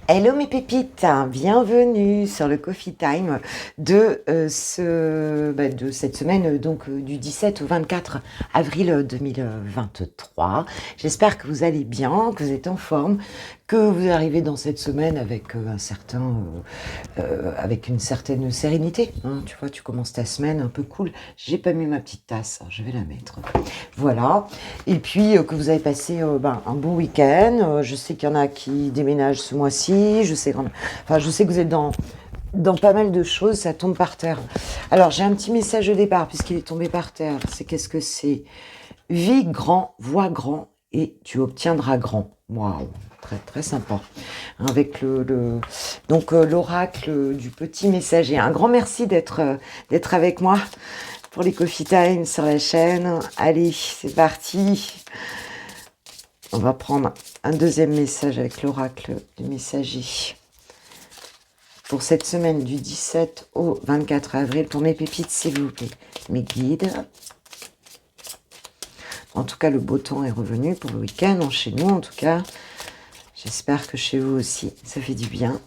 Hello mes pépites, bienvenue sur le Coffee Time de, de cette semaine du 17 au 24 avril 2023. J'espère que vous allez bien, que vous êtes en forme, que vous arrivez dans cette semaine avec avec une certaine sérénité. Hein. Tu vois, tu commences ta semaine un peu cool. J'ai pas mis ma petite tasse, alors je vais la mettre. Voilà. Et puis que vous avez passé un bon week-end. Je sais qu'il y en a qui déménagent ce mois-ci. Je sais que vous êtes dans pas mal de choses. Ça tombe par terre. Alors j'ai un petit message de départ puisqu'il est tombé par terre. C'est qu'est-ce que c'est? Vis grand, vois grand et tu obtiendras grand. Waouh, très très sympa. Avec l'oracle du petit messager. Un grand merci d'être avec moi pour les Coffee Time sur la chaîne. Allez, c'est parti. On va prendre un deuxième message avec l'oracle du messager. Pour cette semaine du 17 au 24 avril, pour mes pépites, s'il vous plaît, mes guides. En tout cas, le beau temps est revenu pour le week-end, chez nous en tout cas. J'espère que chez vous aussi, ça fait du bien.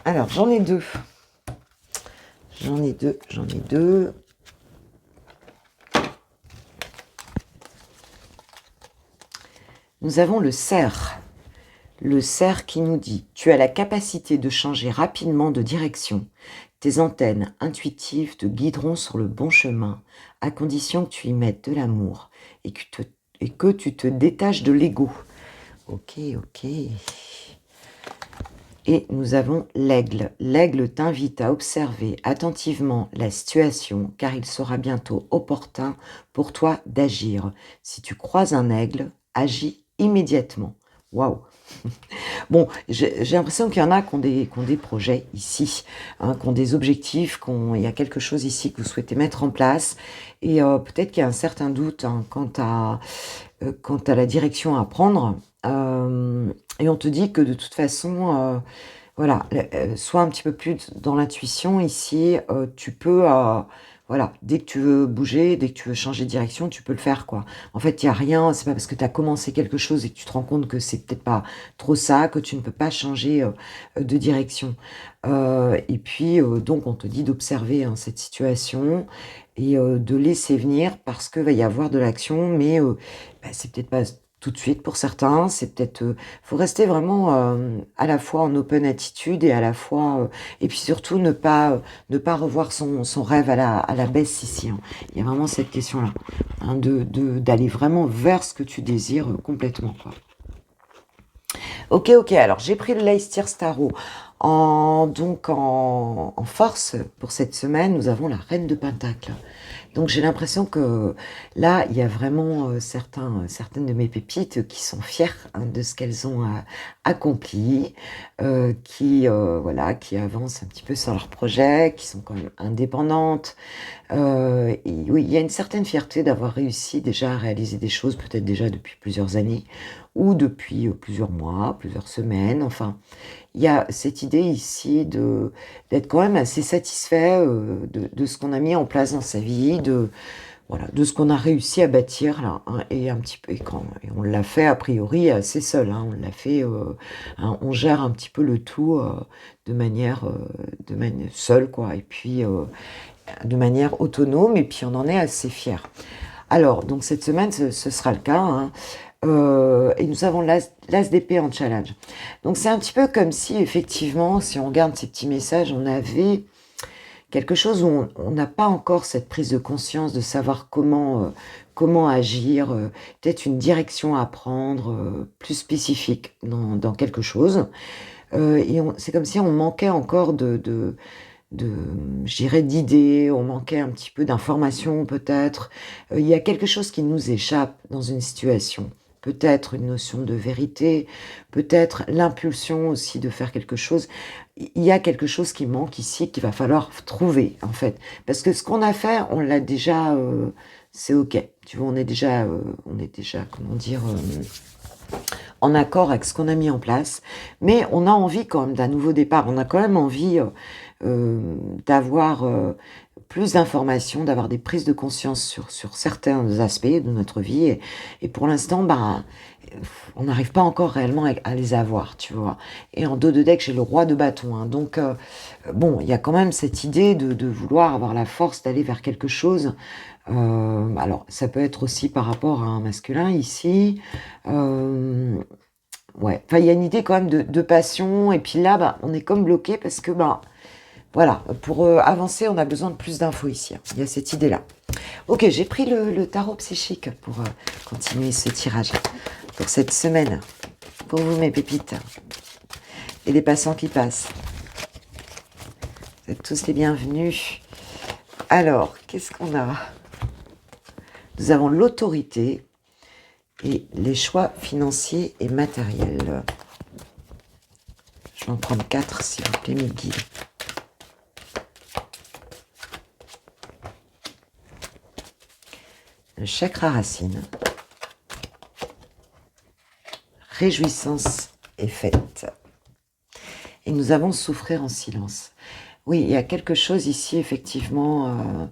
Alors, j'en ai deux. Nous avons le cerf. Le cerf qui nous dit « Tu as la capacité de changer rapidement de direction. Tes antennes intuitives te guideront sur le bon chemin, à condition que tu y mettes de l'amour et que tu te détaches de l'ego. » Ok. Et nous avons l'aigle. L'aigle t'invite à observer attentivement la situation, car il sera bientôt opportun pour toi d'agir. Si tu croises un aigle, agis immédiatement. Waouh! Bon, j'ai l'impression qu'il y en a qui ont des projets ici, hein, qui ont des objectifs, il y a quelque chose ici que vous souhaitez mettre en place. Et peut-être qu'il y a un certain doute quant à la direction à prendre. Et on te dit que de toute façon, sois un petit peu plus dans l'intuition ici. Tu peux, dès que tu veux bouger, dès que tu veux changer de direction, tu peux le faire, quoi. En fait, il n'y a rien, c'est pas parce que tu as commencé quelque chose et que tu te rends compte que c'est peut-être pas trop ça, que tu ne peux pas changer de direction. Et puis, donc, on te dit d'observer cette situation et de laisser venir parce qu'il va y avoir de l'action, mais c'est peut-être pas tout de suite pour certains, c'est peut-être... faut rester vraiment à la fois en open attitude et à la fois... et puis surtout ne pas revoir son rêve à la baisse ici. Hein. Il y a vraiment cette question-là, hein, d'aller vraiment vers ce que tu désires complètement, quoi. Ok, alors j'ai pris le Leicester Starot. En force, pour cette semaine, nous avons la Reine de Pentacle. Donc j'ai l'impression que là, il y a vraiment certaines de mes pépites qui sont fières de ce qu'elles ont accompli, qui avancent un petit peu sur leur projet, qui sont quand même indépendantes. Et oui, il y a une certaine fierté d'avoir réussi déjà à réaliser des choses, peut-être déjà depuis plusieurs années, ou depuis plusieurs mois, plusieurs semaines, enfin... Il y a cette idée ici d'être quand même assez satisfait de ce qu'on a mis en place dans sa vie, de ce qu'on a réussi à bâtir là, hein, et un petit peu, et on l'a fait a priori assez seul, hein, on l'a fait, on gère un petit peu le tout de manière seule, quoi, et puis de manière autonome, et puis on en est assez fier. Alors, donc cette semaine, ce sera le cas, hein. Et nous avons l'as d'épée en challenge. Donc c'est un petit peu comme si, effectivement, si on regarde ces petits messages, on avait quelque chose où on n'a pas encore cette prise de conscience de savoir comment agir, peut-être une direction à prendre plus spécifique dans quelque chose. Et c'est comme si on manquait encore je dirais, d'idées, on manquait un petit peu d'informations peut-être. Il y a quelque chose qui nous échappe dans une situation. Peut-être une notion de vérité, peut-être l'impulsion aussi de faire quelque chose. Il y a quelque chose qui manque ici, qu'il va falloir trouver, en fait. Parce que ce qu'on a fait, on l'a déjà... c'est OK. Tu vois, on est déjà comment dire... en accord avec ce qu'on a mis en place. Mais on a envie quand même d'un nouveau départ. On a quand même envie d'avoir plus d'informations, d'avoir des prises de conscience sur certains aspects de notre vie et pour l'instant, ben, on n'arrive pas encore réellement à les avoir, tu vois? Et en dos de deck, j'ai le roi de bâton, hein, donc bon, il y a quand même cette idée de vouloir avoir la force d'aller vers quelque chose. Alors ça peut être aussi par rapport à un masculin ici, hem, ouais, enfin il y a une idée quand même de passion et puis là, bah, on est comme bloqué parce que, ben, voilà, pour, avancer, on a besoin de plus d'infos ici, hein. Il y a cette idée-là. OK, j'ai pris le tarot psychique pour, continuer ce tirage pour cette semaine. Pour vous, mes pépites et les passants qui passent. Vous êtes tous les bienvenus. Alors, qu'est-ce qu'on a? Nous avons l'autorité et les choix financiers et matériels. Je vais en prendre 4, s'il vous plaît, mes guides. Le chakra racine. Réjouissance et fête. Et nous avons souffrir en silence. Oui, il y a quelque chose ici, effectivement.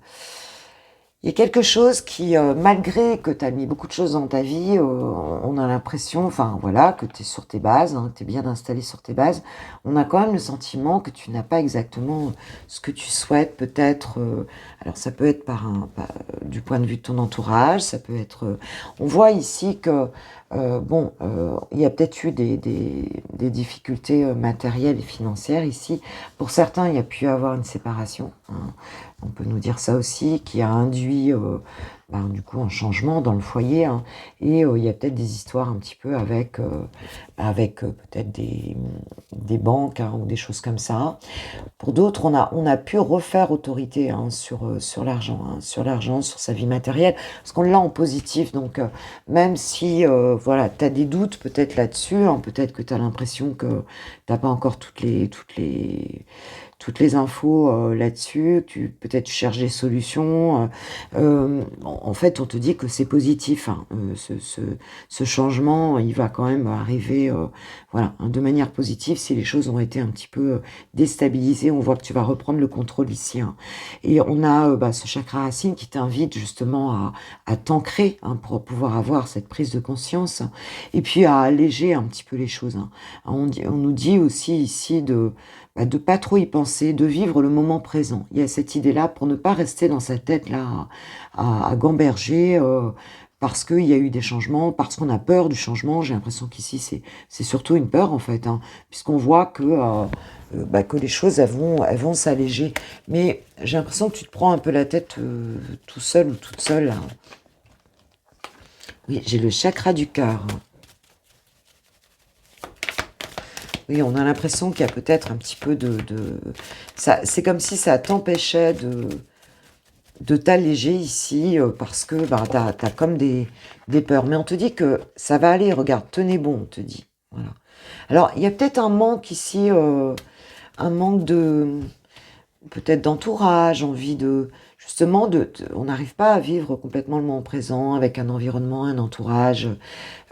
Il y a quelque chose qui, malgré que tu as mis beaucoup de choses dans ta vie, on a l'impression, enfin voilà, que tu es sur tes bases, hein, tu es bien installé sur tes bases. On a quand même le sentiment que tu n'as pas exactement ce que tu souhaites, peut-être. Alors ça peut être du point de vue de ton entourage, ça peut être. On voit ici que bon, il y a peut-être eu des difficultés matérielles et financières ici. Pour certains, il y a pu y avoir une séparation, hein. On peut nous dire ça aussi, qui a induit du coup un changement dans le foyer, hein. Et il y a peut-être des histoires un petit peu avec peut-être des banques, hein, ou des choses comme ça. Pour d'autres, on a pu refaire autorité, hein, sur l'argent, hein, sur sa vie matérielle, parce qu'on l'a en positif. Donc, même si voilà, tu as des doutes peut-être là-dessus, hein, peut-être que tu as l'impression que tu n'as pas encore toutes les infos là-dessus, peut-être tu cherches des solutions. En fait, on te dit que c'est positif, hein, ce changement, il va quand même arriver voilà, hein, de manière positive. Si les choses ont été un petit peu déstabilisées, on voit que tu vas reprendre le contrôle ici, hein. Et on a ce chakra racine qui t'invite justement à t'ancrer, hein, pour pouvoir avoir cette prise de conscience et puis à alléger un petit peu les choses, hein. On nous dit aussi ici de pas trop y penser, de vivre le moment présent. Il y a cette idée-là pour ne pas rester dans sa tête là à gamberger parce qu'il y a eu des changements, parce qu'on a peur du changement. J'ai l'impression qu'ici c'est surtout une peur en fait, hein, puisqu'on voit que les choses elles vont s'alléger. Mais j'ai l'impression que tu te prends un peu la tête tout seul ou toute seule, là. Oui, j'ai le chakra du cœur. Oui, on a l'impression qu'il y a peut-être un petit peu ça, c'est comme si ça t'empêchait de t'alléger ici, parce que tu as comme des peurs. Mais on te dit que ça va aller, regarde, tenez bon, on te dit. Voilà. Alors, il y a peut-être un manque ici, un manque peut-être d'entourage, envie justement, on n'arrive pas à vivre complètement le moment présent avec un environnement, un entourage.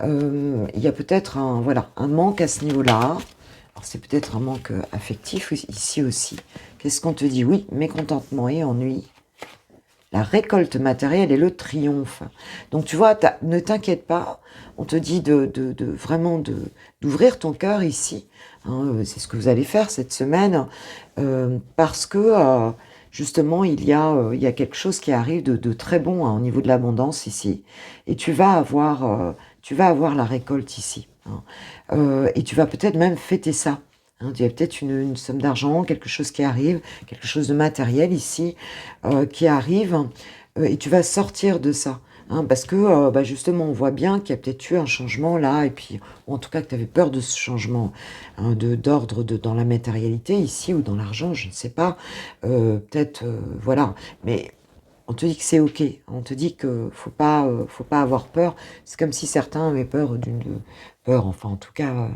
Il y a peut-être un manque à ce niveau-là. Alors c'est peut-être un manque affectif ici aussi. Qu'est-ce qu'on te dit? Oui, mécontentement et ennui. La récolte matérielle et le triomphe. Donc tu vois, ne t'inquiète pas. On te dit vraiment d'ouvrir ton cœur ici, hein. C'est ce que vous allez faire cette semaine, parce que justement il y a quelque chose qui arrive de très bon, hein, au niveau de l'abondance ici. Et tu vas avoir la récolte ici, hein. Et tu vas peut-être même fêter ça, hein. Il y a peut-être une somme d'argent, quelque chose qui arrive, quelque chose de matériel ici qui arrive, et tu vas sortir de ça, hein, parce que justement on voit bien qu'il y a peut-être eu un changement là, et puis ou en tout cas que tu avais peur de ce changement, hein, d'ordre dans la matérialité ici ou dans l'argent, je ne sais pas, peut-être voilà, mais on te dit que c'est ok, on te dit que faut pas avoir peur. C'est comme si certains avaient peur peur, enfin en tout cas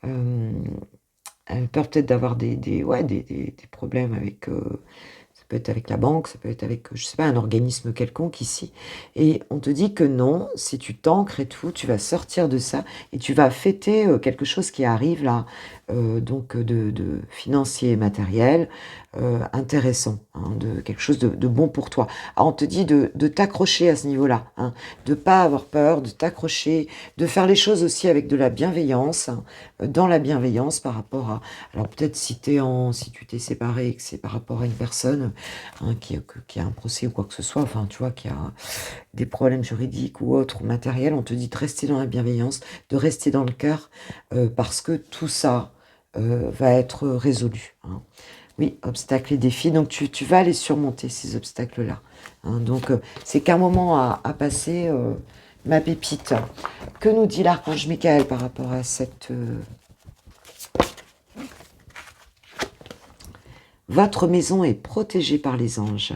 peur peut-être d'avoir ouais, des problèmes avec ça peut être avec la banque, ça peut être avec, je sais pas, un organisme quelconque ici. Et on te dit que non, si tu t'ancres et tout, tu vas sortir de ça et tu vas fêter quelque chose qui arrive là, donc de financier et matériel, intéressant, hein, de quelque chose de bon pour toi. Alors on te dit de t'accrocher à ce niveau-là, hein, de pas avoir peur, de t'accrocher, de faire les choses aussi avec de la bienveillance, hein, dans la bienveillance par rapport à... Alors peut-être si tu t'es séparé et que c'est par rapport à une personne, hein, qui a un procès ou quoi que ce soit, enfin tu vois, qui a des problèmes juridiques ou autres, ou matériels, on te dit de rester dans la bienveillance, de rester dans le cœur, parce que tout ça va être résolu, hein. Oui, obstacles et défis. Donc, tu vas aller surmonter ces obstacles-là, hein. Donc, c'est qu'un moment à passer, ma pépite. Que nous dit l'archange Michael par rapport à cette... Votre maison est protégée par les anges.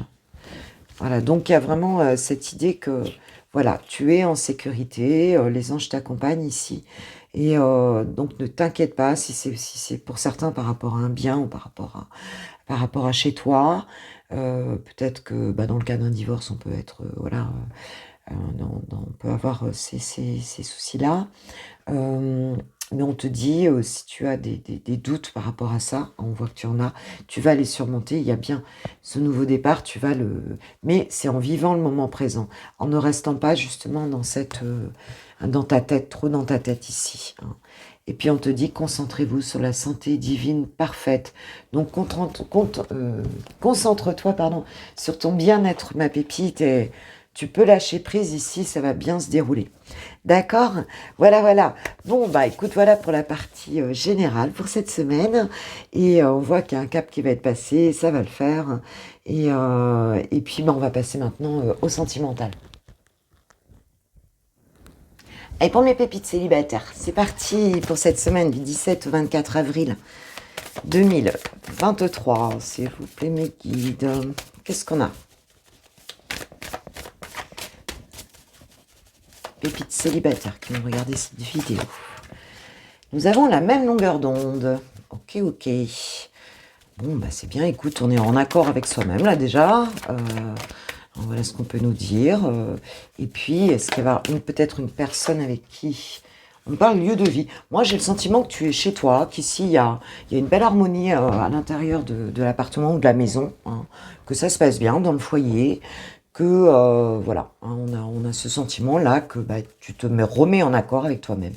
Voilà, donc il y a vraiment cette idée que, voilà, tu es en sécurité, les anges t'accompagnent ici. Et donc, ne t'inquiète pas si c'est pour certains par rapport à un bien ou par rapport à chez toi. Peut-être que dans le cas d'un divorce, on peut être, voilà, on peut avoir ces soucis-là. Mais on te dit, si tu as des doutes par rapport à ça, on voit que tu en as, tu vas les surmonter. Il y a bien ce nouveau départ, tu vas le... Mais c'est en vivant le moment présent, en ne restant pas justement dans ta tête, trop dans ta tête ici, hein. Et puis on te dit, concentrez-vous sur la santé divine parfaite. Donc concentre-toi, pardon, sur ton bien-être, ma pépite, et tu peux lâcher prise ici, ça va bien se dérouler. D'accord? Voilà, voilà. Bon, écoute, voilà pour la partie générale pour cette semaine. Et on voit qu'il y a un cap qui va être passé, ça va le faire. Et puis, on va passer maintenant au sentimental. Et pour mes pépites célibataires, c'est parti pour cette semaine du 17 au 24 avril 2023. S'il vous plaît, mes guides. Qu'est-ce qu'on a? Pépites célibataires qui vont regarder cette vidéo. Nous avons la même longueur d'onde. Ok, ok. Bon, c'est bien. Écoute, on est en accord avec soi-même, là, déjà. Voilà ce qu'on peut nous dire. Et puis, est-ce qu'il y a peut-être une personne avec qui... On parle lieu de vie. Moi, j'ai le sentiment que tu es chez toi, qu'ici, il y a une belle harmonie à l'intérieur de l'appartement ou de la maison, hein, que ça se passe bien dans le foyer, que, voilà, hein, on a ce sentiment-là que tu te remets en accord avec toi-même.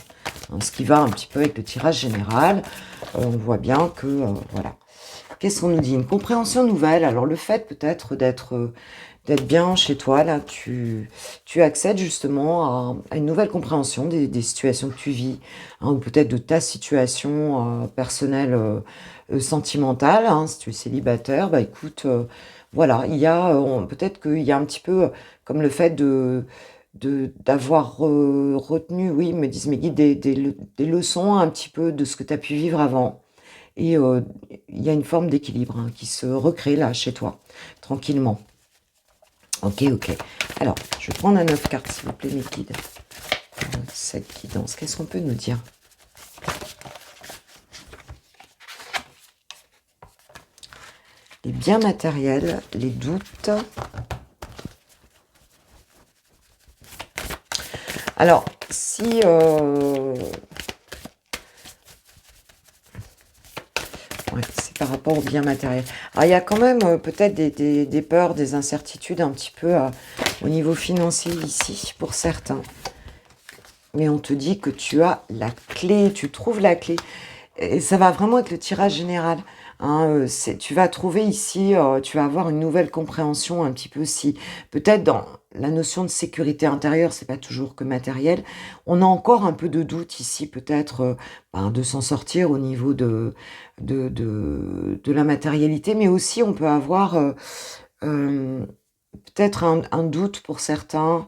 Hein, ce qui va un petit peu avec le tirage général. On voit bien que, voilà. Qu'est-ce qu'on nous dit? Une compréhension nouvelle. Alors, le fait peut-être d'être bien chez toi, là, tu accèdes justement à une nouvelle compréhension des situations que tu vis, hein, ou peut-être de ta situation personnelle, sentimentale, hein, si tu es célibataire, écoute, voilà, il y a peut-être qu'il y a un petit peu comme le fait d'avoir retenu, oui, me disent mes guides, des leçons un petit peu de ce que tu as pu vivre avant. Et il y a une forme d'équilibre, hein, qui se recrée là chez toi, tranquillement. Ok, ok. Alors, je vais prendre un 9 cartes, s'il vous plaît, mes guides. Cette guidance, qu'est-ce qu'on peut nous dire? Les biens matériels, les doutes. Alors, si... Ouais, c'est par rapport aux biens matériels. Alors, il y a quand même peut-être des peurs, des incertitudes un petit peu au niveau financier ici, pour certains. Mais on te dit que tu as la clé, tu trouves la clé. Et ça va vraiment être le tirage général, hein. Tu vas trouver ici, tu vas avoir une nouvelle compréhension un petit peu, si peut-être dans la notion de sécurité intérieure, c'est pas toujours que matériel. On a encore un peu de doute ici, peut-être de s'en sortir au niveau de la matérialité, mais aussi on peut avoir peut-être un doute pour certains,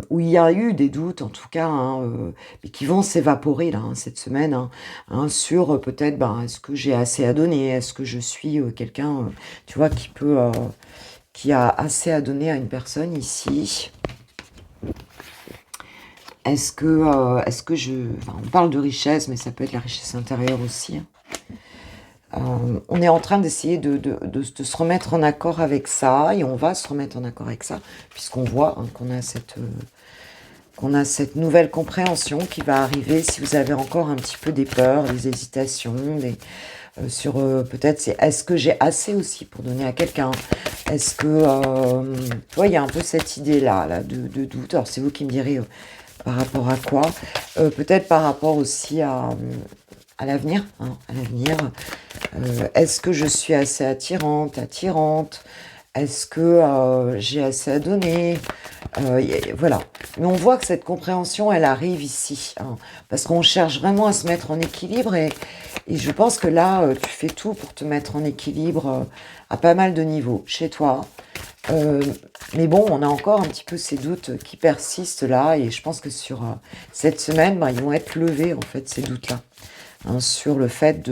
où il y a eu des doutes en tout cas, hein, mais qui vont s'évaporer là, hein, cette semaine, hein, sur peut-être est-ce que j'ai assez à donner, est-ce que je suis quelqu'un, tu vois, qui a assez à donner à une personne ici. Est-ce que on parle de richesse, mais ça peut être la richesse intérieure aussi, hein. On est en train d'essayer de se remettre en accord avec ça, et on va se remettre en accord avec ça, puisqu'on voit hein, qu'on a cette nouvelle compréhension qui va arriver si vous avez encore un petit peu des peurs, des hésitations, sur peut-être c'est est-ce que j'ai assez aussi pour donner à quelqu'un? Est-ce que, tu vois, il y a un peu cette idée-là là, de doute. Alors c'est vous qui me direz par rapport à quoi. Peut-être par rapport aussi à l'avenir. Hein, à l'avenir. Est-ce que je suis assez attirante? Est-ce que j'ai assez à donner? Voilà. Mais on voit que cette compréhension, elle arrive ici. Hein, parce qu'on cherche vraiment à se mettre en équilibre. Et je pense que là, tu fais tout pour te mettre en équilibre à pas mal de niveaux chez toi. Euh, mais bon, on a encore un petit peu ces doutes qui persistent là. Et je pense que sur cette semaine, ben, ils vont être levés, en fait, ces doutes-là. Hein, sur le fait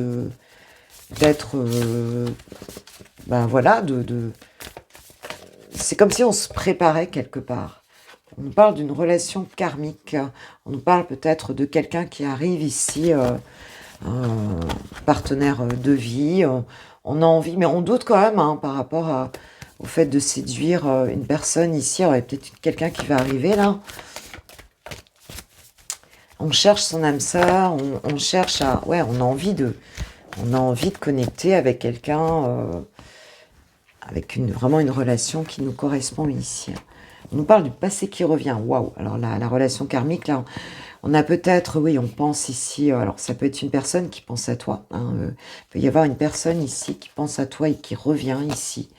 d'être... ben voilà, c'est comme si on se préparait quelque part. On nous parle d'une relation karmique. On nous parle peut-être de quelqu'un qui arrive ici, un partenaire de vie. On a envie, mais on doute quand même hein, par rapport au fait de séduire une personne ici. Il y aurait peut-être quelqu'un qui va arriver là. On cherche son âme sœur. On cherche à, ouais, on a envie de connecter avec quelqu'un, avec vraiment une relation qui nous correspond ici. On nous parle du passé qui revient. Waouh. Alors la relation karmique là. On a peut-être, oui, on pense ici, alors ça peut être une personne qui pense à toi. Hein, il peut y avoir une personne ici qui pense à toi et qui revient ici.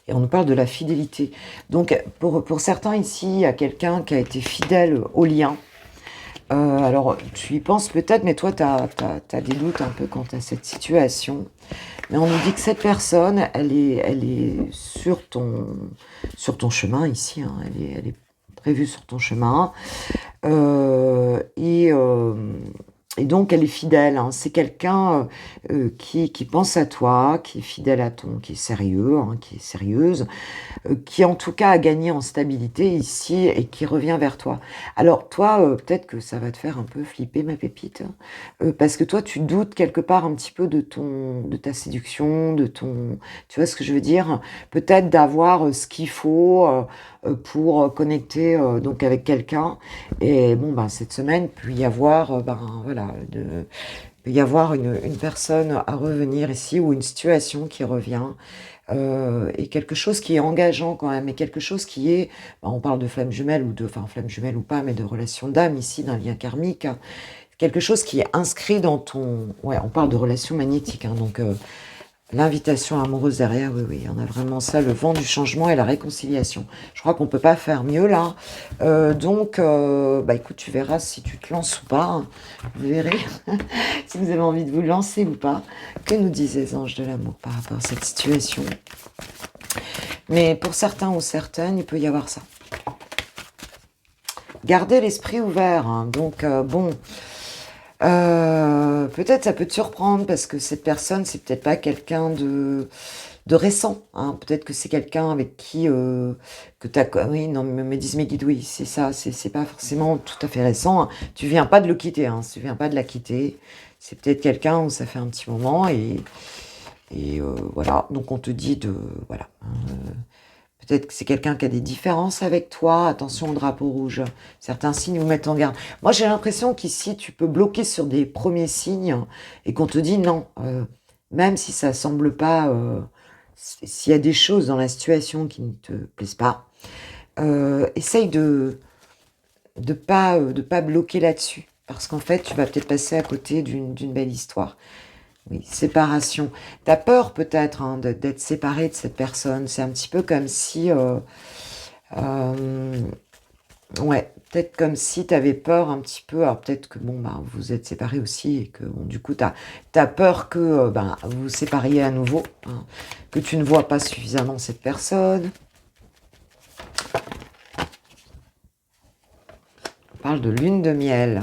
Et on nous parle de la fidélité. Donc, pour certains ici, il y a quelqu'un qui a été fidèle au lien. Alors, tu y penses peut-être, mais toi, tu as des doutes un peu quant à cette situation. Mais on nous dit que cette personne, elle est sur ton chemin ici. Hein, elle est prévue sur ton chemin. Euh, et, euh, et donc, elle est fidèle. Hein. C'est quelqu'un qui pense à toi, qui est fidèle à qui est sérieux, hein, qui est sérieuse, qui en tout cas a gagné en stabilité ici et qui revient vers toi. Alors toi, peut-être que ça va te faire un peu flipper ma pépite, hein, parce que toi tu doutes quelque part un petit peu de ta séduction, tu vois ce que je veux dire? Peut-être d'avoir ce qu'il faut pour connecter donc avec quelqu'un. Et bon ben cette semaine peut y avoir ben voilà peut y avoir une personne à revenir ici ou une situation qui revient et quelque chose qui est engageant quand même, et quelque chose qui est, bah, on parle de flamme jumelle enfin flamme jumelle ou pas, mais de relation d'âme ici, d'un lien karmique, hein. Quelque chose qui est inscrit dans ouais, on parle de relation magnétique, hein, donc l'invitation amoureuse derrière, oui, oui, on a vraiment ça, le vent du changement et la réconciliation. Je crois qu'on peut pas faire mieux là. Donc, bah écoute, tu verras si tu te lances ou pas. Hein. Vous verrez si vous avez envie de vous lancer ou pas. Que nous disent les anges de l'amour par rapport à cette situation? Mais pour certains ou certaines, il peut y avoir ça. Gardez l'esprit ouvert. Hein. Donc, bon, peut-être ça peut te surprendre parce que cette personne, c'est peut-être pas quelqu'un de récent. Hein. Peut-être que c'est quelqu'un avec qui que tu as... Oui, non, me disent mes guides, oui, c'est ça. C'est pas forcément tout à fait récent. Hein. Tu viens pas de le quitter. Hein. Tu viens pas de la quitter. C'est peut-être quelqu'un où ça fait un petit moment et voilà. Donc on te dit de... Voilà. Hein, peut-être que c'est quelqu'un qui a des différences avec toi. Attention au drapeau rouge. Certains signes vous mettent en garde. Moi, j'ai l'impression qu'ici, tu peux bloquer sur des premiers signes et qu'on te dit non. Même si ça semble pas... s'il y a des choses dans la situation qui ne te plaisent pas, essaye de pas bloquer là-dessus. Parce qu'en fait, tu vas peut-être passer à côté d'une belle histoire. Oui, séparation. T'as peur peut-être hein, d'être séparé de cette personne. C'est un petit peu comme si... euh, ouais, peut-être comme si t'avais peur un petit peu. Alors peut-être que bon, bah, vous êtes séparés aussi et que bon, du coup, t'as peur que ben, vous vous sépariez à nouveau. Hein, que tu ne vois pas suffisamment cette personne. On parle de lune de miel.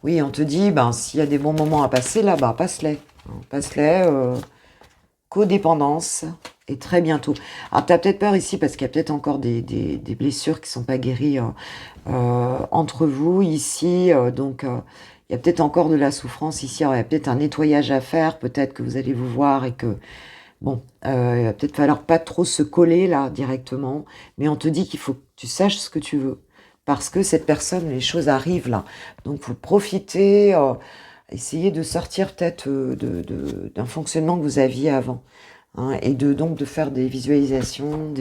Oui, on te dit, ben, s'il y a des bons moments à passer là, bah, passe-les. Hein, passe-les. Codépendance et très bientôt. Alors, tu as peut-être peur ici parce qu'il y a peut-être encore des blessures qui ne sont pas guéries entre vous ici. Donc, il y a peut-être encore de la souffrance ici. Alors, il y a peut-être un nettoyage à faire, peut-être que vous allez vous voir et que, bon, il va peut-être falloir pas trop se coller là directement, mais on te dit qu'il faut que tu saches ce que tu veux. Parce que cette personne, les choses arrivent là. Donc, vous profitez, essayez de sortir peut-être d'un fonctionnement que vous aviez avant. Hein, et donc de faire des visualisations,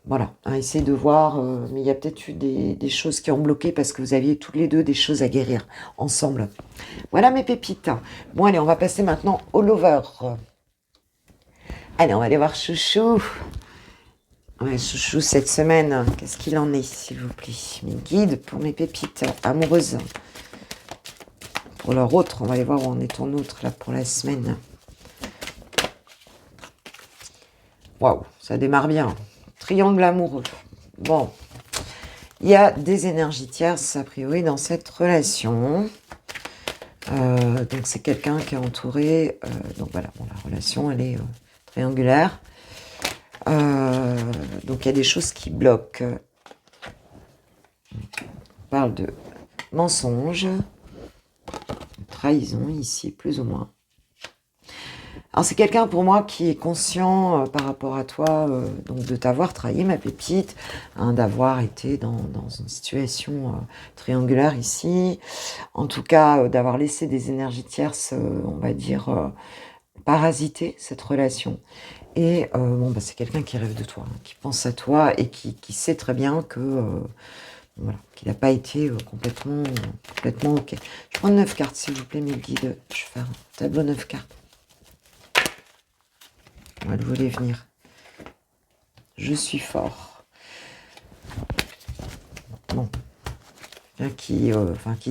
voilà, hein, essayez de voir, mais il y a peut-être eu des choses qui ont bloqué parce que vous aviez toutes les deux des choses à guérir ensemble. Voilà mes pépites. Bon, allez, on va passer maintenant au lover. Allez, on va aller voir Chouchou. Ouais, Chouchou, cette semaine, qu'est-ce qu'il en est, s'il vous plaît? Mes guides pour mes pépites amoureuses. Pour leur autre, on va aller voir où en est ton autre, là, pour la semaine. Waouh, ça démarre bien. Triangle amoureux. Bon, il y a des énergies tierces, a priori, dans cette relation. Donc, c'est quelqu'un qui est entouré. Donc, voilà, bon, la relation, elle est triangulaire. Donc, il y a des choses qui bloquent. On parle de mensonge, de trahison, ici, plus ou moins. Alors, c'est quelqu'un pour moi qui est conscient par rapport à toi, donc de t'avoir trahi, ma pépite, hein, d'avoir été dans une situation triangulaire ici, en tout cas d'avoir laissé des énergies tierces, on va dire, parasiter cette relation. Et bon, bah, c'est quelqu'un qui rêve de toi, hein, qui pense à toi et qui sait très bien que voilà, qu'il n'a pas été complètement OK. Je prends 9 cartes, s'il vous plaît, mes guides. Je vais faire un tableau 9 cartes. Elle voulait venir. Je suis fort. Bon. Qui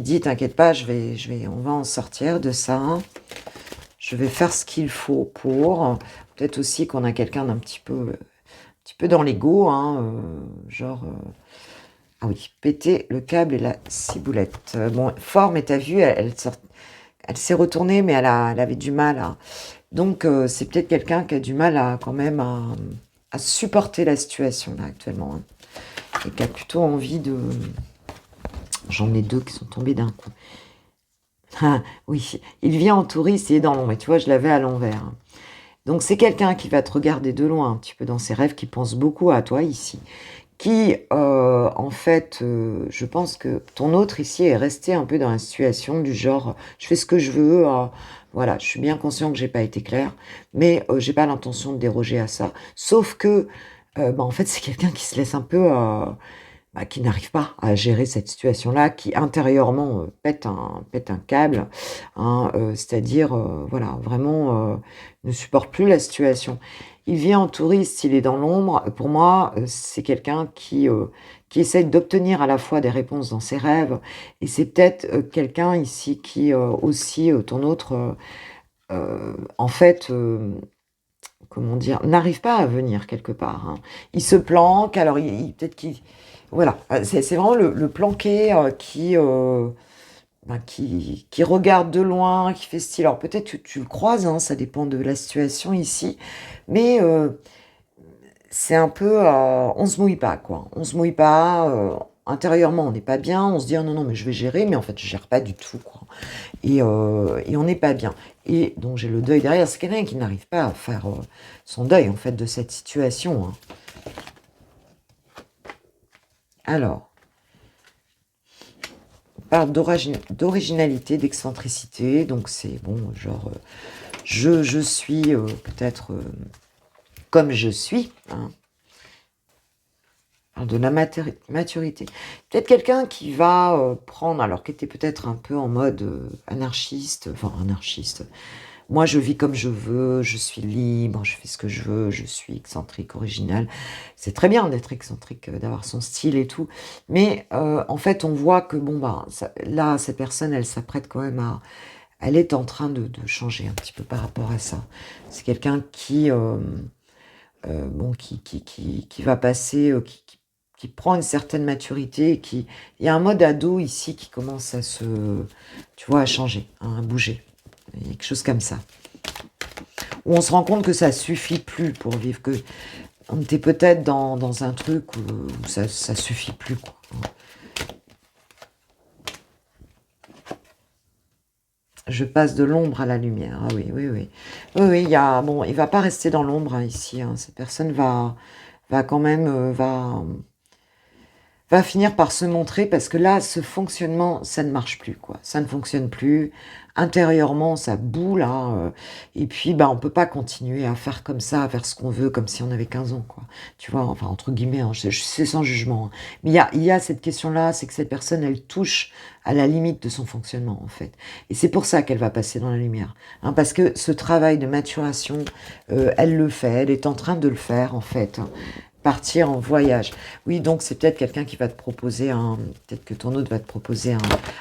dit, t'inquiète pas, on va en sortir de ça. Je vais faire ce qu'il faut pour. Peut-être aussi qu'on a quelqu'un d'un petit peu dans l'ego, hein, genre. Ah oui, péter le câble et la ciboulette. Bon, fort, mais t'as vu, elle s'est retournée, mais elle avait du mal à. Donc, c'est peut-être quelqu'un qui a du mal à quand même à supporter la situation là actuellement. Hein, et qui a plutôt envie de... J'en ai deux qui sont tombés d'un coup. Ah, oui, il vient en touriste, il est dans l'ombre. Et tu vois, je l'avais à l'envers. Hein. Donc, c'est quelqu'un qui va te regarder de loin, un petit peu dans ses rêves, qui pense beaucoup à toi ici. Qui, en fait, je pense que ton autre ici est resté un peu dans la situation du genre, je fais ce que je veux, voilà, je suis bien conscient que j'ai pas été claire, mais j'ai pas l'intention de déroger à ça. Sauf que, en fait, c'est quelqu'un qui se laisse un peu, qui n'arrive pas à gérer cette situation-là, qui intérieurement pète un câble, hein, c'est-à-dire, voilà, vraiment ne supporte plus la situation. Il vient en touriste, il est dans l'ombre. Pour moi, c'est quelqu'un qui essaye d'obtenir à la fois des réponses dans ses rêves, et c'est peut-être quelqu'un ici qui aussi, ton autre, en fait, comment dire, n'arrive pas à venir quelque part. Hein. Il se planque, alors peut-être qu'il... Voilà, c'est vraiment le planqué qui regarde de loin, qui fait style. Alors peut-être que tu le croises, hein, ça dépend de la situation ici, mais c'est un peu, on se mouille pas, quoi. On se mouille pas, intérieurement on n'est pas bien, on se dit, oh, non, non, mais je vais gérer, mais en fait je gère pas du tout, quoi. Et on n'est pas bien. Et donc j'ai le deuil derrière, c'est quelqu'un qui n'arrive pas à faire son deuil, en fait, de cette situation. Hein. Alors, on parle d'originalité, d'excentricité, donc c'est bon, genre, je suis peut-être comme je suis, hein. De la maturité. Peut-être quelqu'un qui va prendre, alors qui était peut-être un peu en mode anarchiste, moi je vis comme je veux, je suis libre, je fais ce que je veux, je suis excentrique, original. C'est très bien d'être excentrique, d'avoir son style et tout, mais en fait on voit que bon là cette personne elle s'apprête quand même à... Elle est en train de changer un petit peu par rapport à ça. C'est quelqu'un qui... qui va passer, qui prend une certaine maturité, il y a un mode ado ici qui commence à tu vois, à changer, hein, à bouger. Il y a quelque chose comme ça. Où on se rend compte que ça suffit plus pour vivre, que on était peut-être dans un truc où ça suffit plus, quoi. Je passe de l'ombre à la lumière. Ah oui, oui, oui. Oui, oui, bon, il va pas rester dans l'ombre hein, ici. Hein. Cette personne va quand même, va finir par se montrer parce que là, ce fonctionnement, ça ne marche plus, quoi. Ça ne fonctionne plus. Intérieurement, ça boue là. Et puis, bah, on peut pas continuer à faire comme ça, à faire ce qu'on veut, comme si on avait 15 ans, quoi. Tu vois, enfin, entre guillemets, hein, c'est sans jugement. Hein. Mais il y a cette question-là, c'est que cette personne, elle touche à la limite de son fonctionnement, en fait. Et c'est pour ça qu'elle va passer dans la lumière. Hein, parce que ce travail de maturation, elle le fait, elle est en train de le faire, en fait. Hein. Partir en voyage. Oui, donc c'est peut-être quelqu'un qui va te proposer un... Peut-être que ton autre va te proposer un...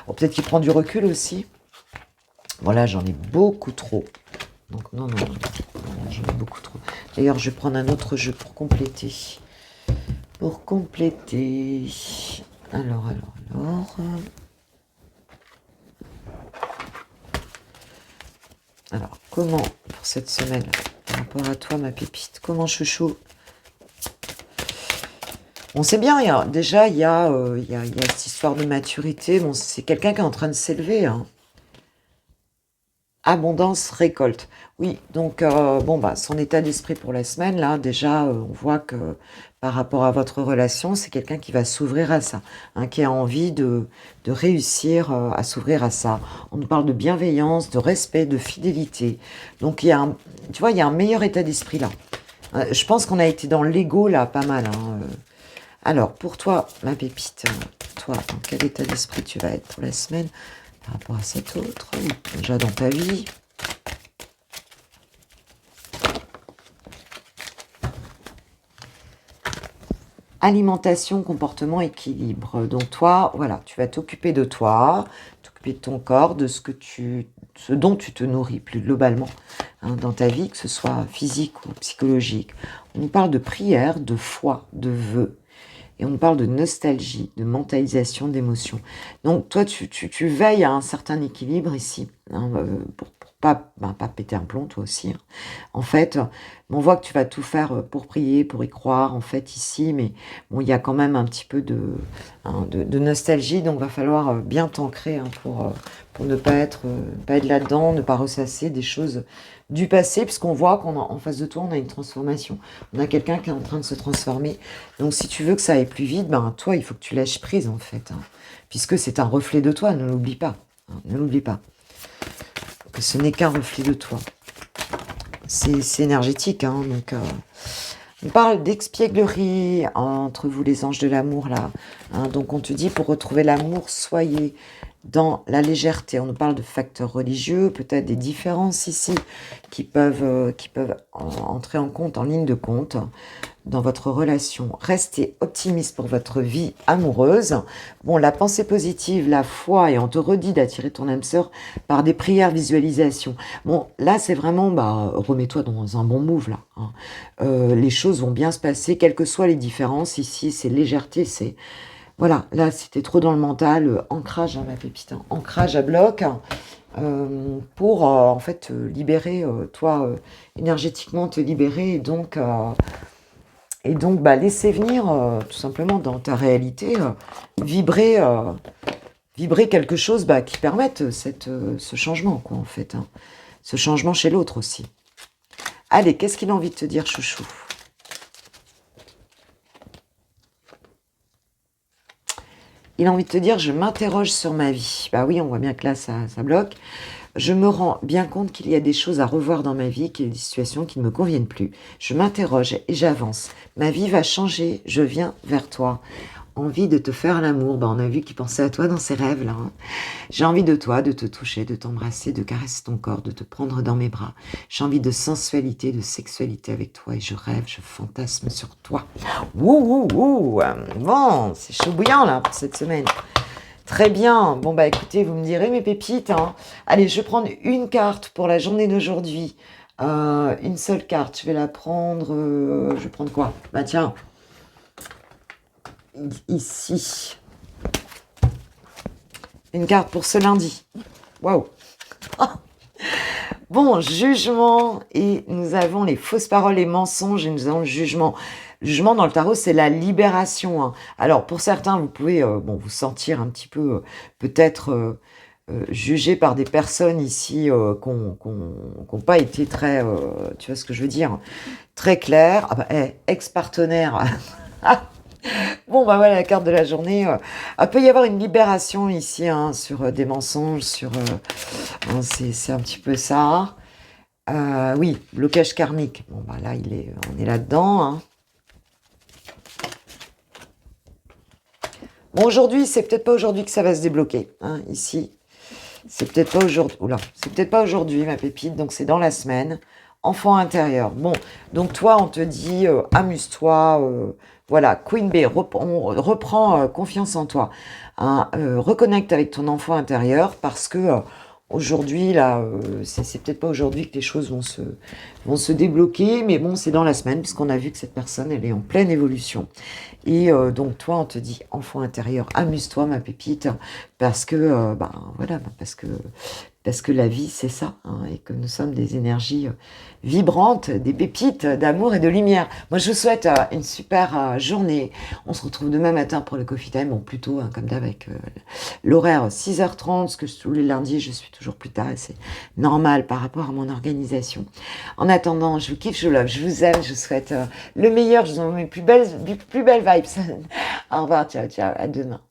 Oh, peut-être qu'il prend du recul aussi. Voilà, j'en ai beaucoup trop. Donc non, non, non, j'en ai beaucoup trop. D'ailleurs, je vais prendre un autre jeu pour compléter. Pour compléter... Alors... Alors, comment, pour cette semaine, par rapport à toi, ma pépite, comment chouchou? On sait bien, déjà, il y a cette histoire de maturité. Bon, c'est quelqu'un qui est en train de s'élever. Hein. Abondance, récolte. Oui, donc, bon, bah, son état d'esprit pour la semaine, là, déjà, on voit que par rapport à votre relation, c'est quelqu'un qui va s'ouvrir à ça, hein, qui a envie de réussir à s'ouvrir à ça. On nous parle de bienveillance, de respect, de fidélité. Donc, tu vois, il y a un meilleur état d'esprit là. Je pense qu'on a été dans l'ego, là, pas mal. Hein, Alors, pour toi, ma pépite, toi, dans quel état d'esprit tu vas être pour la semaine par rapport à cet autre, déjà dans ta vie? Alimentation, comportement, équilibre. Donc toi, voilà, tu vas t'occuper de toi, t'occuper de ton corps, de ce dont tu te nourris plus globalement hein, dans ta vie, que ce soit physique ou psychologique. On nous parle de prière, de foi, de vœux. Et on parle de nostalgie, de mentalisation, d'émotion. Donc toi, tu veilles à un certain équilibre ici, hein, pour pas péter un plomb, toi aussi. Hein. En fait, on voit que tu vas tout faire pour prier, pour y croire, en fait, ici, mais bon, il y a quand même un petit peu de nostalgie, donc va falloir bien t'ancrer hein, pour ne pas être là-dedans, ne pas ressasser des choses du passé, puisqu'on voit qu'en face de toi, on a une transformation. On a quelqu'un qui est en train de se transformer. Donc, si tu veux que ça aille plus vite, ben, toi, il faut que tu lâches prise, en fait. Hein, puisque c'est un reflet de toi, ne l'oublie pas. Hein, ne l'oublie pas. Que ce n'est qu'un reflet de toi. C'est énergétique, hein, donc... on parle d'expièglerie entre vous, les anges de l'amour, là. Hein, donc, on te dit, pour retrouver l'amour, soyez dans la légèreté. On nous parle de facteurs religieux, peut-être des différences ici qui peuvent entrer en compte, en ligne de compte dans votre relation. Restez optimiste pour votre vie amoureuse. Bon, la pensée positive, la foi, et on te redit d'attirer ton âme sœur par des prières, visualisations. Bon, là, c'est vraiment, bah, remets-toi dans un bon move, là. Hein. Les choses vont bien se passer, quelles que soient les différences. Ici, c'est légèreté, c'est... Voilà, là, c'était trop dans le mental, ancrage, hein, ma pépite, hein, ancrage à bloc, pour, en fait, te libérer, toi, énergétiquement, te libérer, et donc bah, laisser venir, tout simplement, dans ta réalité, vibrer quelque chose bah, qui permette ce changement, quoi, en fait, hein, ce changement chez l'autre aussi. Allez, qu'est-ce qu'il a envie de te dire, chouchou ? Il a envie de te dire, je m'interroge sur ma vie. Bah oui, on voit bien que là, ça bloque. Je me rends bien compte qu'il y a des choses à revoir dans ma vie, qu'il y a des situations qui ne me conviennent plus. Je m'interroge et j'avance. Ma vie va changer, je viens vers toi. Envie de te faire l'amour. Bah, on a vu qu'il pensait à toi dans ses rêves, là. Hein. J'ai envie de toi, de te toucher, de t'embrasser, de caresser ton corps, de te prendre dans mes bras. J'ai envie de sensualité, de sexualité avec toi et je rêve, je fantasme sur toi. Wouh, wouh, wouh. Bon, c'est chaud bouillant, là, pour cette semaine. Très bien. Bon, bah écoutez, vous me direz mes pépites. Hein. Allez, je vais prendre une carte pour la journée d'aujourd'hui. Une seule carte. Je vais la prendre... je vais prendre quoi? Bah tiens. Ici. Une carte pour ce lundi. Waouh. Bon, jugement. Et nous avons les fausses paroles, les mensonges. Et nous avons le jugement. Le jugement dans le tarot, c'est la libération. Hein. Alors, pour certains, vous pouvez vous sentir un petit peu, peut-être, jugé par des personnes ici qui n'ont pas été très, tu vois ce que je veux dire, très claires. Ah bah, ex-partenaire. Bon, bah voilà, la carte de la journée. Il peut y avoir une libération ici hein, sur des mensonges, hein, c'est un petit peu ça. Oui, blocage karmique. Bon, bah là, on est là-dedans. Hein. Bon, aujourd'hui, c'est peut-être pas aujourd'hui que ça va se débloquer, hein, ici. C'est peut-être pas aujourd'hui. Oula, c'est peut-être pas aujourd'hui, ma pépite. Donc, c'est dans la semaine. Enfant intérieur. Bon, donc toi, on te dit, amuse-toi. Voilà, Queen Bee, on reprend confiance en toi. Hein, reconnecte avec ton enfant intérieur parce que aujourd'hui, là, c'est peut-être pas aujourd'hui que les choses vont se débloquer, mais bon, c'est dans la semaine puisqu'on a vu que cette personne, elle est en pleine évolution. Et donc toi, on te dit, enfant intérieur, amuse-toi, ma pépite, parce que, voilà, parce que la vie, c'est ça, hein, et que nous sommes des énergies vibrantes, des pépites d'amour et de lumière. Moi, je vous souhaite une super journée. On se retrouve demain matin pour le Coffee Time, bon, plutôt, hein, comme d'hab, avec l'horaire 6h30, parce que tous les lundis, je suis toujours plus tard, et c'est normal par rapport à mon organisation. En attendant, je vous kiffe, je vous love, je vous aime, je vous souhaite le meilleur, je vous envoie mes plus belles vibes. Au revoir, ciao, ciao, à demain.